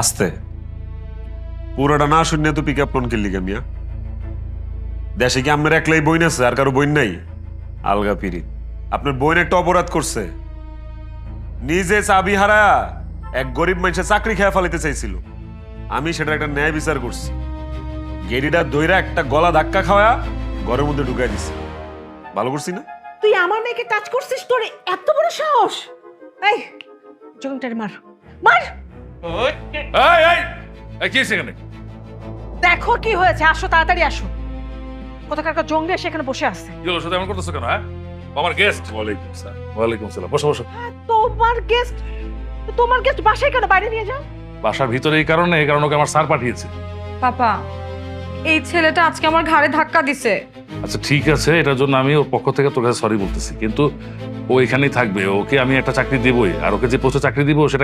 আস্তে পুরোটা না শুনে তো পিক আপ কোন কিনলি মিয়া দেশে কি আপনার একলাই বইন আছে আর কারো বইন নাই আলগা পিরি আপনার বইন একটা অপরাধ করছে নিজে চাবি হারা এক গরিব মানুষের চাকরি খেয়ে ফেলাইতে চাইছিল আমি সেটা একটা ন্যায় বিচার করছি গেরিটা দইরা একটা গলা ধাক্কা খাওয়া ঘরের মধ্যে ঢুকাই দিছে ভালো করছি না তুই আমার মেয়েকে টাচ করছিস তোর এত বড় সাহস এই জঙ্গটারে মার মার কি সেখানে দেখো কি হয়েছে আসো তাড়াতাড়ি আসো কোথাকার একটা জঙ্গলি এসে এখানে বসে আছে কি হলো শুধু এমন করতেছো কেন হ্যাঁ আমার গেস্ট ওয়ালাইকুম স্যার ওয়ালাইকুম সালাম বসো বসো তোমার গেস্ট বাসায় কেন বাইরে নিয়ে যাও বাসার ভিতরে এই কারণে ওকে আমার স্যার পাঠিয়েছে পাপা এই ছেলেটা আজকে আমার ঘাড়ে ধাক্কা দিছে। আচ্ছা ঠিক আছে এটার জন্য আমি ওর পক্ষ থেকে তোর কাছে সরি বলতেছি কিন্তু ও এখানেই থাকবে ওকে আমি একটা চাকরি দেবই আর ওকে যে পোস্টে চাকরি দিব সেটা